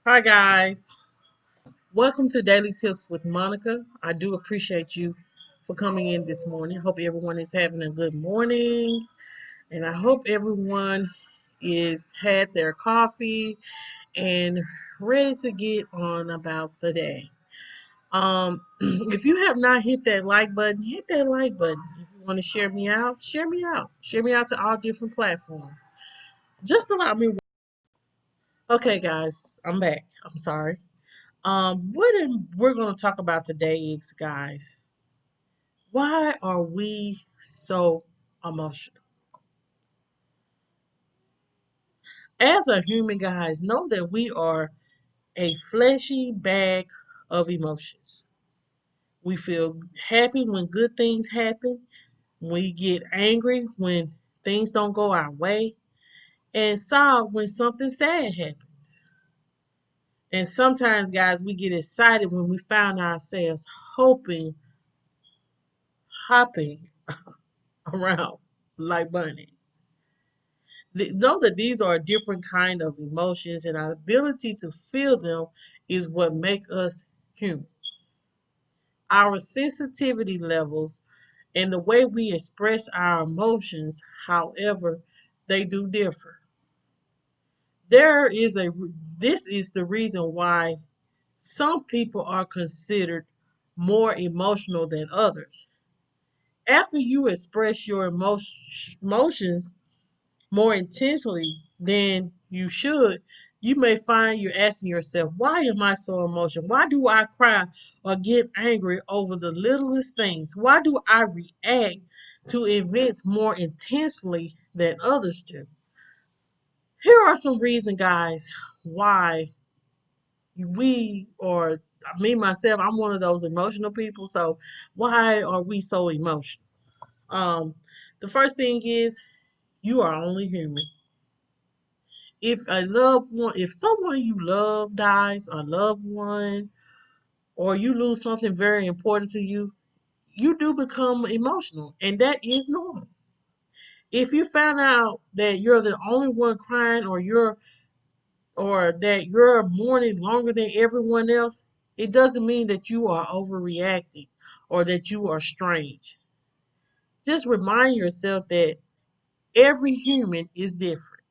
Hi, guys. Welcome to Daily Tips with Monica. I do appreciate you for coming in this morning. Hope everyone is having a good morning, and I hope everyone is had their coffee and ready to get on about the day. If you have not hit that like button, hit that like button. If you want to share me out, share me out. Share me out to all different platforms. Just allow me. Okay, guys, I'm back. I'm sorry. We're going to talk about today is, guys, why are we so emotional? As a human, guys, know that we are a fleshy bag of emotions. We feel happy when good things happen. We get angry when things don't go our way, and sad when something sad happens. And sometimes, guys, we get excited when we find ourselves hoping, hopping around like bunnies. Know that these are a different kind of emotions, and our ability to feel them is what make us human. Our sensitivity levels and the way we express our emotions, however, they do differ. There is a This is the reason why some people are considered more emotional than others. After you express your emotions more intensely than you should, you may find you're asking yourself, why am I so emotional? Why do I cry or get angry over the littlest things? Why do I react to events more intensely than others do? Here are some reasons, guys, why we or me myself, I'm one of those emotional people. So why are we so emotional? Um, the first thing is you are only human. If someone you love dies, or loved one, or you lose something very important to you, you do become emotional, and that is normal. If you found out that you're the only one crying, or that you're mourning longer than everyone else, it doesn't mean that you are overreacting or that you are strange. Just remind yourself that every human is different.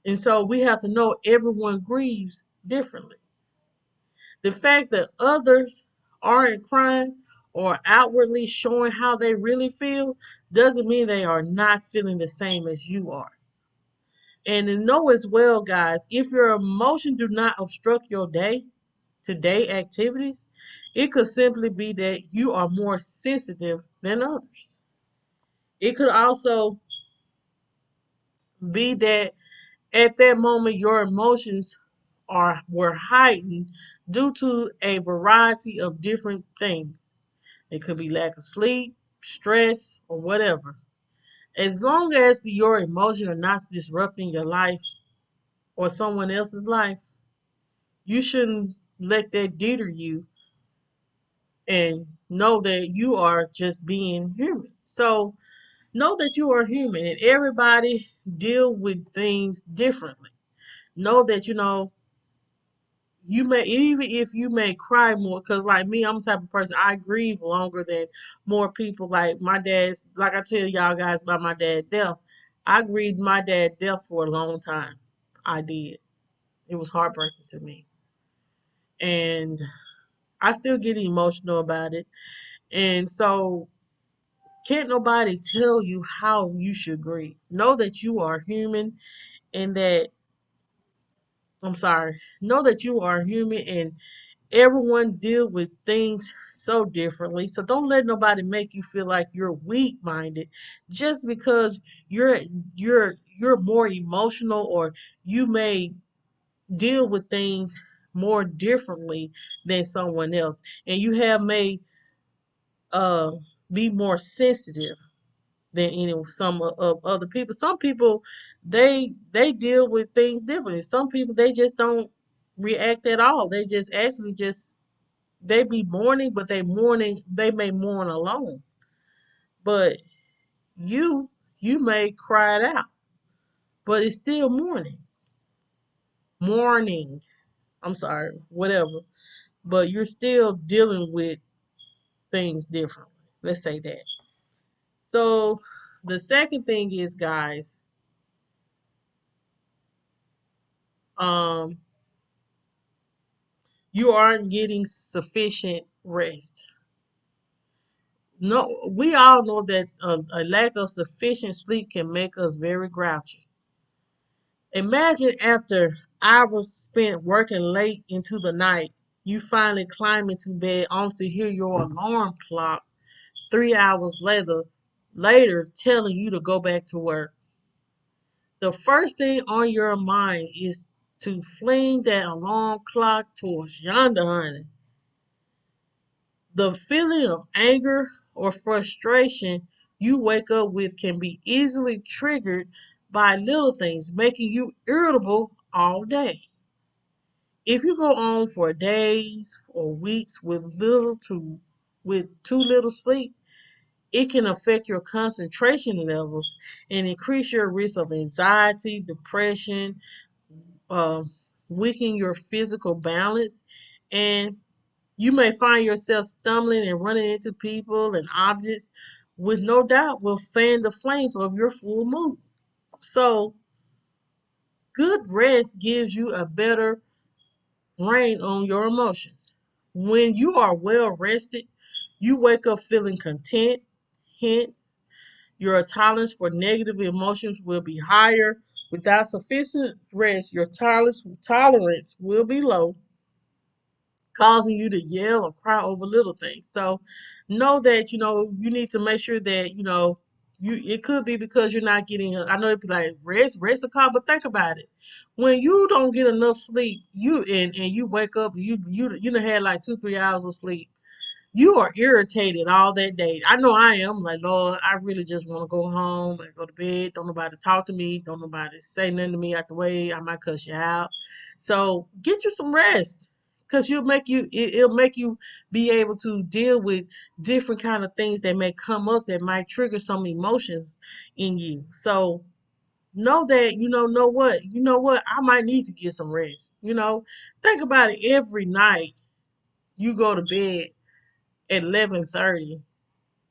And so we have to know everyone grieves differently. The fact that others aren't crying or outwardly showing how they really feel doesn't mean they are not feeling the same as you are. And to know as well, guys, if your emotion do not obstruct your day-to-day activities, it could simply be that you are more sensitive than others. It could also be that at that moment your emotions are were heightened due to a variety of different things. It could be lack of sleep, stress, or whatever. As long as your emotions are not disrupting your life or someone else's life, you shouldn't let that deter you, and know that you are just being human. So know that you are human, and everybody deal with things differently. Know that you may, even if you may cry more, because like me, I'm the type of person, I grieve longer than more people. Like my dad's, like I tell y'all guys about my dad's death, I grieved my dad's death for a long time. I did. It was heartbreaking to me, and I still get emotional about it. And so can't nobody tell you how you should grieve. Know that you are human, and that I'm sorry, know that you are human, and everyone deal with things so differently. So don't let nobody make you feel like you're weak minded just because you're you're more emotional, or you may deal with things more differently than someone else, and you have may uh be more sensitive than some of other people. Some people they deal with things differently. Some people they just don't react at all. They just actually just they be mourning, but they may mourn alone. But you you may cry it out, but it's still mourning. Mourning. I'm sorry, whatever. But you're still dealing with things differently. Let's say that. So the second thing is, guys, um, you aren't getting sufficient rest. No, we all know that a lack of sufficient sleep can make us very grouchy. Imagine after hours spent working late into the night, you finally climb into bed only to hear your alarm clock 3 hours later telling you to go back to work. The first thing on your mind is to fling that alarm clock towards yonder, honey. The feeling of anger or frustration you wake up with can be easily triggered by little things, making you irritable all day. If you go on for days or weeks with too little sleep, it can affect your concentration levels and increase your risk of anxiety, depression, uh, weaken your physical balance, and you may find yourself stumbling and running into people and objects, with no doubt will fan the flames of your full mood. So, good rest gives you a better rein on your emotions. When you are well rested, you wake up feeling content, hence, your tolerance for negative emotions will be higher. Without sufficient rest, your tolerance will be low, causing you to yell or cry over little things. So know that you need to make sure that you it could be because you're not getting I know it'd be like rest a call, but think about it. When you don't get enough sleep, and you wake up, you done had like 2-3 hours of sleep, you are irritated all that day. I know I am. Like, Lord, I really just want to go home and go to bed. Don't nobody talk to me. Don't nobody say nothing to me out the way. I might cuss you out. So get you some rest, because it'll make you be able to deal with different kind of things that may come up that might trigger some emotions in you. So know that know what I might need to get some rest. Think about it. Every night you go to bed at 11:30,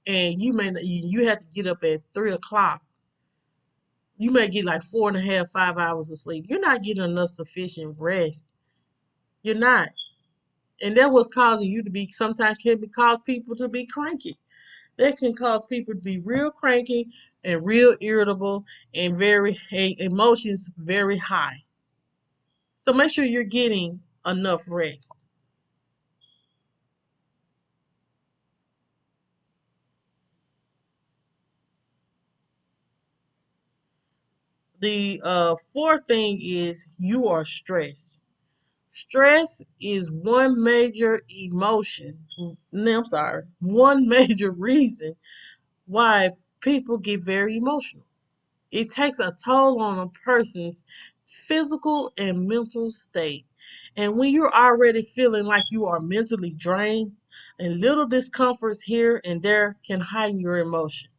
and you have to get up at 3 o'clock. You may get like 4.5, 5 hours of sleep. You're not getting enough sufficient rest. You're not, and that was causing you to be sometimes can cause people to be cranky. That can cause people to be real cranky and real irritable and very emotions very high. So make sure you're getting enough rest. The fourth thing is you are stressed. Stress is one major emotion. No, I'm sorry, one major reason why people get very emotional. It takes a toll on a person's physical and mental state. And when you're already feeling like you are mentally drained, and little discomforts here and there can heighten your emotion.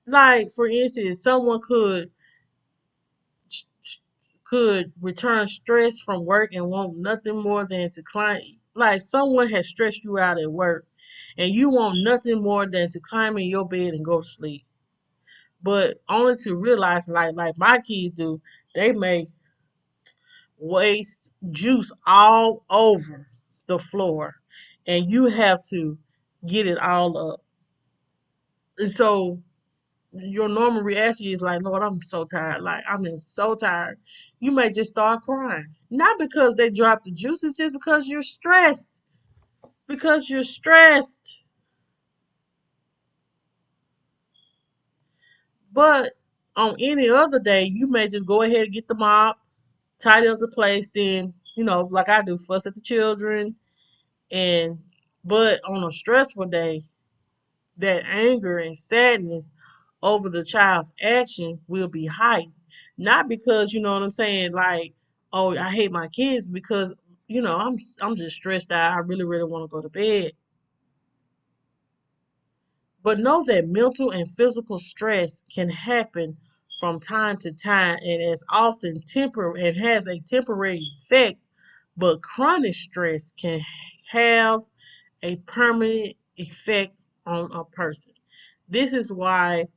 Like, for instance, someone could return stress from work and want nothing more than to climb. Like, someone has stressed you out at work, and you want nothing more than to climb in your bed and go to sleep. But only to realize, like my kids do, they may waste juice all over the floor, and you have to get it all up. And so your normal reaction is like, Lord, I'm so tired. Like, I'm so tired. You may just start crying. Not because they dropped the juice, it's just because you're stressed. Because you're stressed. But on any other day, you may just go ahead and get the mop, tidy up the place, then, like I do, fuss at the children. And, but on a stressful day, that anger and sadness over the child's action will be heightened. Not because, you know what I'm saying, like, oh, I hate my kids, because, I'm just stressed out. I really, really want to go to bed. But know that mental and physical stress can happen from time to time, and is often temporary and has a temporary effect But chronic stress can have a permanent effect on a person. This is why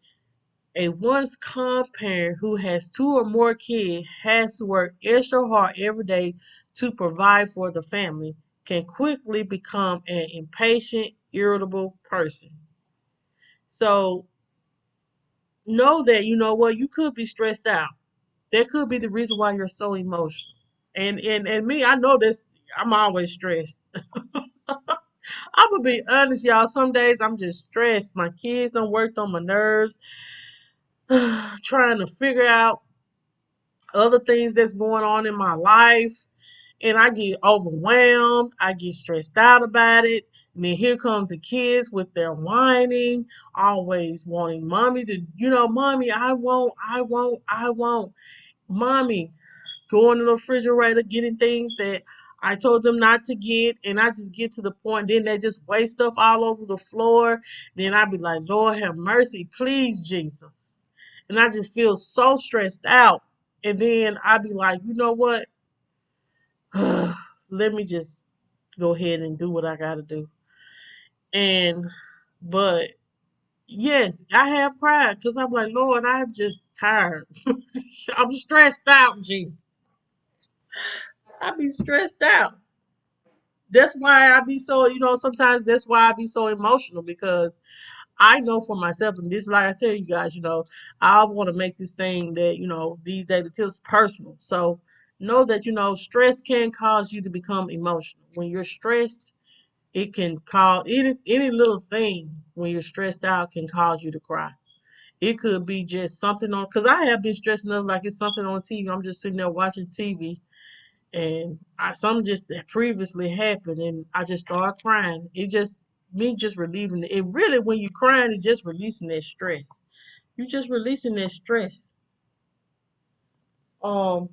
a once calm parent who has two or more kids has to work extra hard every day to provide for the family can quickly become an impatient, irritable person. So know that you know what you could be stressed out. That could be the reason why you're so emotional. And me, I know this. I'm always stressed. I'm gonna be honest, y'all. Some days I'm just stressed. My kids don't work on my nerves. Trying to figure out other things that's going on in my life, and I get overwhelmed. I get stressed out about it. And then here comes the kids with their whining, always wanting mommy to, mommy, I want. Mommy, going to the refrigerator, getting things that I told them not to get, and I just get to the point, then they just waste stuff all over the floor. Then I be like, Lord have mercy, please, Jesus. And I just feel so stressed out. And then I be like, you know what? Let me just go ahead and do what I gotta do. And but yes, I have cried because I'm like, Lord, I'm just tired. I'm stressed out, Jesus. I be stressed out. That's why I be so, sometimes that's why I be so emotional because I know for myself, and this, like I tell you guys, I want to make this thing that, these daily tips personal. So know that, stress can cause you to become emotional. When you're stressed, it can cause any little thing when you're stressed out can cause you to cry. It could be just something on, because I have been stressing out like it's something on TV. I'm just sitting there watching TV and something just that previously happened and I just started crying. It just me just relieving it. It really when you crying, it's just releasing that stress. You just releasing that stress. Um,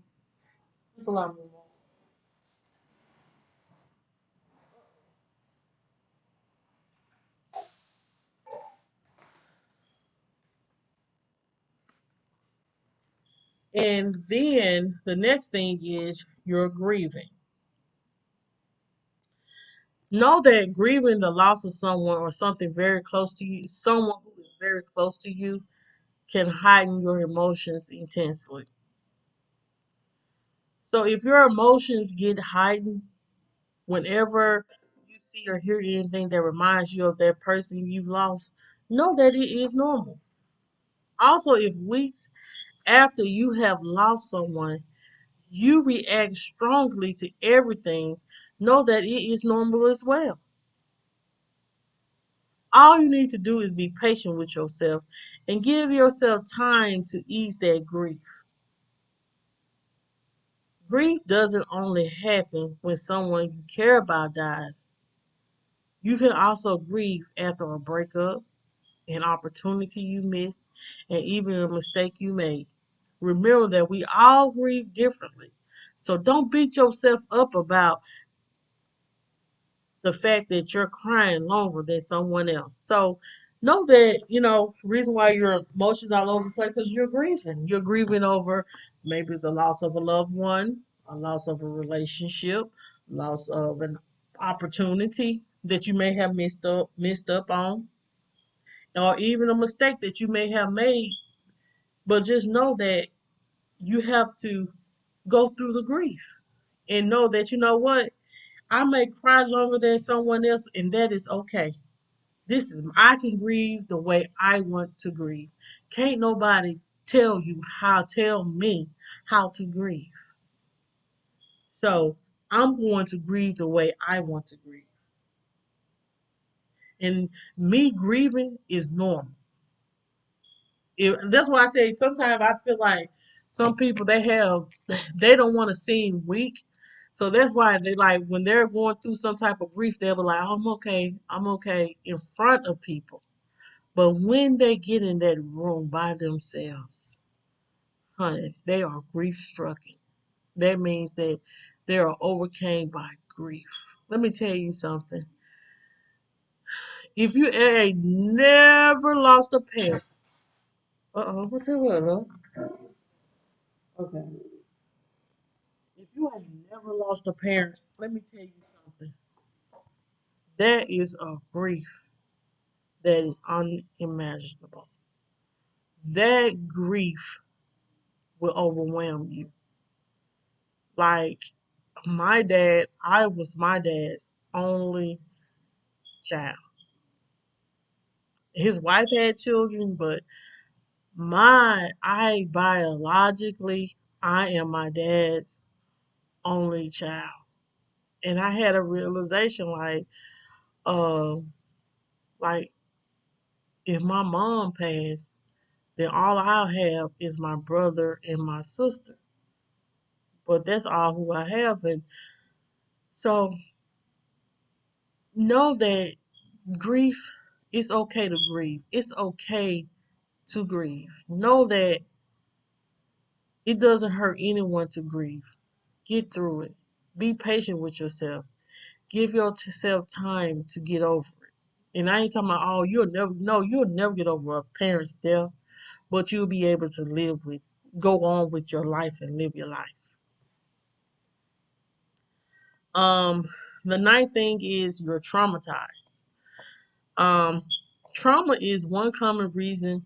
there's a lot more. And then the next thing is you're grieving. Know that grieving the loss of someone or something very close to you, someone who is very close to you, can heighten your emotions intensely. So if your emotions get heightened whenever you see or hear anything that reminds you of that person you've lost, know that it is normal. Also, if weeks after you have lost someone, you react strongly to everything, know that it is normal as well. All you need to do is be patient with yourself and give yourself time to ease that grief. Grief doesn't only happen when someone you care about dies. You can also grieve after a breakup, an opportunity you missed, and even a mistake you made. Remember that we all grieve differently. So don't beat yourself up about the fact that you're crying longer than someone else. So know that, reason why your emotions all over the place because you're grieving. You're grieving over maybe the loss of a loved one, a loss of a relationship, loss of an opportunity that you may have missed up on, or even a mistake that you may have made. But just know that you have to go through the grief and know that you know what, I may cry longer than someone else, and that is okay. I can grieve the way I want to grieve. Can't nobody tell me how to grieve. So I'm going to grieve the way I want to grieve. And me grieving is normal. That's why I say sometimes I feel like some people they don't want to seem weak. So that's why they like when they're going through some type of grief, they'll be like, I'm okay in front of people. But when they get in that room by themselves, honey, they are grief stricken. That means that they are overcame by grief. Let me tell you something. If you ain't never lost a parent, what the hell? Okay. You have never lost a parent. Let me tell you something. That is a grief that is unimaginable. That grief will overwhelm you. Like my dad, I was my dad's only child. His wife had children, but I biologically, I am my dad's only child. And I had a realization uh, like if my mom passed, then all I'll have is my brother and my sister. But that's all who I have. And so know that grief, it's okay to grieve. It's okay to grieve. Know that it doesn't hurt anyone to grieve. Get through it. Be patient with yourself. Give yourself time to get over it. And I ain't talking about, oh, you'll never get over a parent's death, but you'll be able to go on with your life and live your life. Um, the ninth thing is you're traumatized. Um, Trauma is one common reason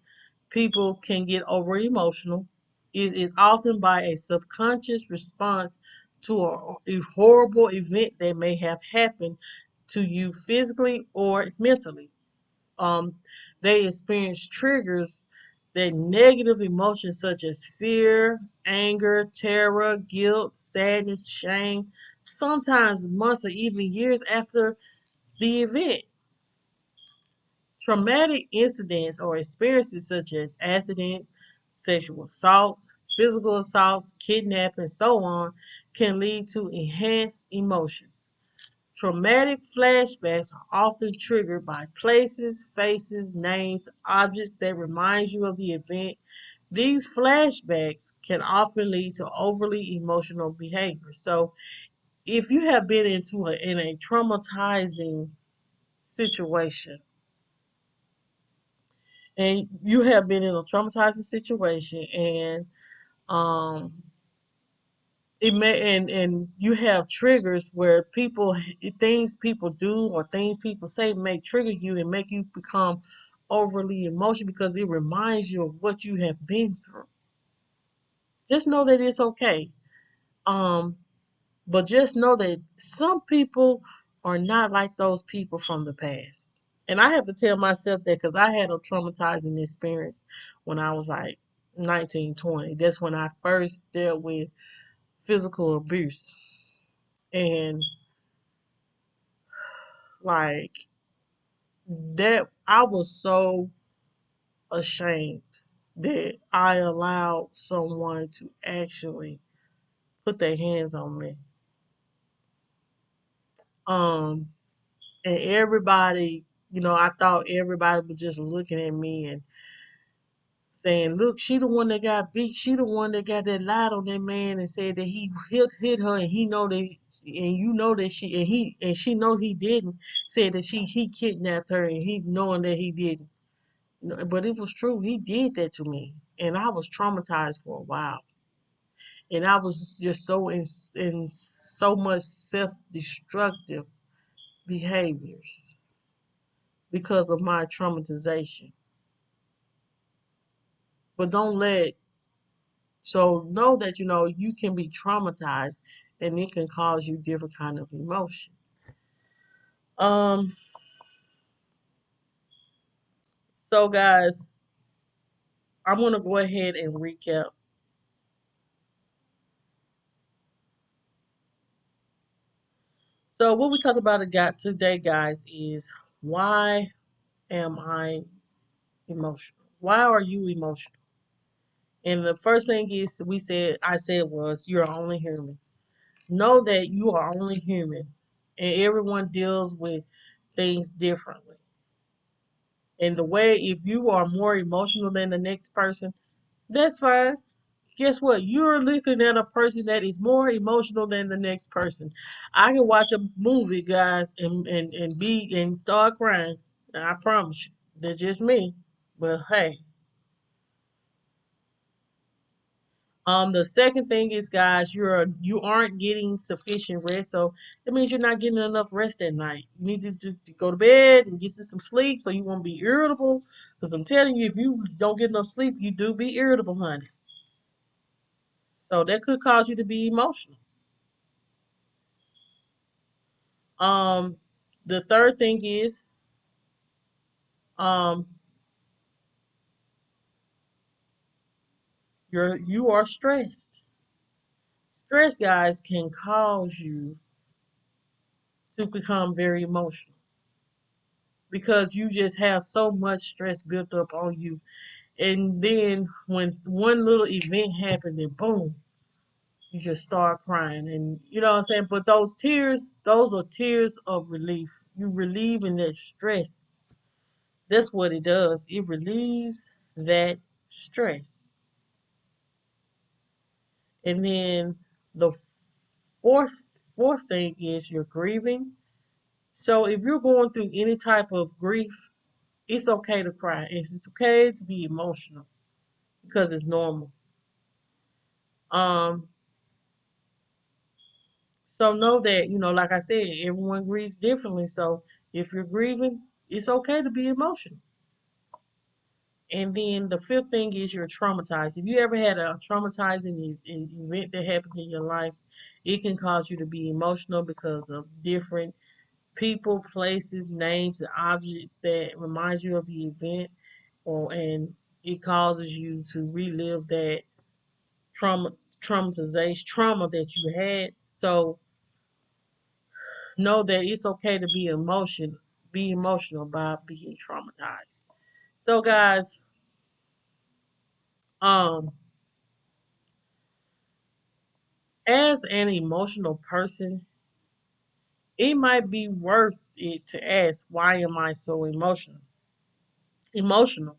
people can get over emotional. It is often by a subconscious response to a horrible event that may have happened to you physically or mentally. Um, they experience triggers that negative emotions such as fear, anger, terror, guilt, sadness, shame, sometimes months or even years after the event. Traumatic incidents or experiences such as accident, sexual assaults, physical assaults, kidnapping, and so on can lead to enhanced emotions. Traumatic flashbacks are often triggered by places, faces, names, objects that remind you of the event. These flashbacks can often lead to overly emotional behavior. So, if you have been in a traumatizing situation, and you have been in a traumatizing situation, and um, it may and you have triggers where things people do or things people say may trigger you and make you become overly emotional because it reminds you of what you have been through. Just know that it's okay. um but just know that some people are not like those people from the past, and I have to tell myself that because I had a traumatizing experience when I was like 19, 20. That's when I first dealt with physical abuse. And like that, I was so ashamed that I allowed someone to actually put their hands on me. Um, and everybody, I thought everybody was just looking at me and saying, "Look, she the one that got beat. She the one that got that lied on that man and said that he hit her, and he know that, and you know that she know he didn't. Said that he kidnapped her, and he knowing that he didn't. No, but it was true. He did that to me, and I was traumatized for a while. And I was just in so much self-destructive behaviors because of my traumatization. But don't let so know that you can be traumatized, and it can cause you different kind of emotions. Um. So guys, I'm gonna go ahead and recap. So what we talked about today, guys, is why am I emotional? Why are you emotional? And the first thing I said was, you're only human. Know that you are only human, and everyone deals with things differently. And the way, if you are more emotional than the next person, that's fine. Guess what? You're looking at a person that is more emotional than the next person. I can watch a movie, guys, and start crying. I promise you. That's just me. But hey, The second thing is, guys, you aren't getting sufficient rest, so that means you're not getting enough rest at night. You need to go to bed and get you some sleep so you won't be irritable. Because I'm telling you, if you don't get enough sleep, you do be irritable, honey. So that could cause you to be emotional. Um, the third thing is, um, you are stressed. Stress, guys, can cause you to become very emotional because you just have so much stress built up on you. And then when one little event happened, and boom, you just start crying. And you know what I'm saying? But those tears, those are tears of relief. You relieving that stress. That's what it does. It relieves that stress. And then the fourth fourth thing is you're grieving. So if you're going through any type of grief, it's okay to cry. It's okay to be emotional because it's normal. Um, so know that, like I said, everyone grieves differently. So if you're grieving, it's okay to be emotional. And then the fifth thing is you're traumatized. If you ever had a traumatizing event that happened in your life, it can cause you to be emotional because of different people, places, names, and objects that remind you of the event, or and it causes you to relive that trauma, traumatization, trauma that you had. So know that it's okay to be emotional by being traumatized. So guys, um, as an emotional person, it might be worth it to ask, why am I so emotional? Emotional.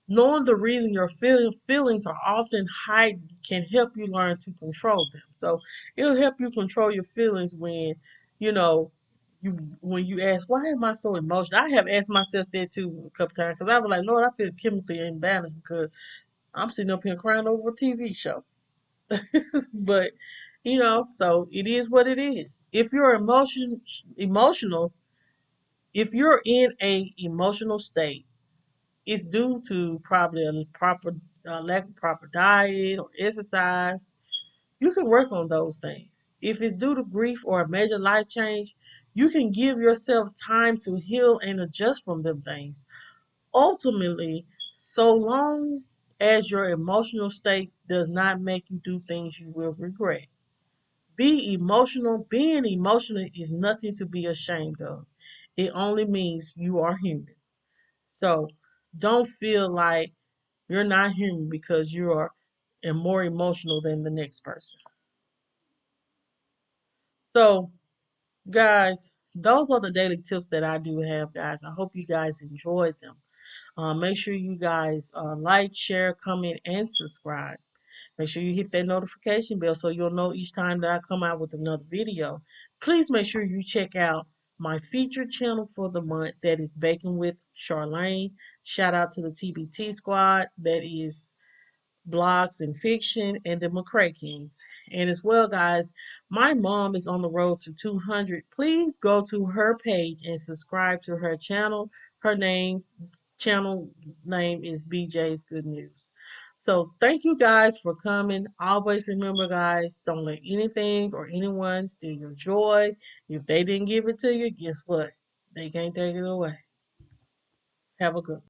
Knowing the reason your feelings are often heightened can help you learn to control them. So it'll help you control your feelings when, you know, when you ask, why am I so emotional? I have asked myself that too a couple times because I was like, Lord, I feel chemically imbalanced because I'm sitting up here crying over a TV show. But so it is what it is. If you're emotional, if you're in a emotional state, it's due to probably a proper lack of proper diet or exercise. You can work on those things. If it's due to grief or a major life change, you can give yourself time to heal and adjust from them things. Ultimately, so long as your emotional state does not make you do things you will regret. Being emotional is nothing to be ashamed of. It only means you are human. So don't feel like you're not human because you are and more emotional than the next person. So, guys, those are the daily tips that I do have, guys. I hope you guys enjoyed them. Make sure you guys like, share, comment, and subscribe. Make sure you hit that notification bell so you'll know each time that I come out with another video. Please make sure you check out my featured channel for the month, that is Baking with Charlayne. Shout out to the TBT squad, that is blogs and fiction, and the McRae Kingz. And as well, guys, my mom is on the road to 200. Please go to her page and subscribe to her channel. Her channel name is BJ's Good News. So thank you guys for coming. Always remember, guys, don't let anything or anyone steal your joy. If they didn't give it to you, guess what? They can't take it away. Have a good one.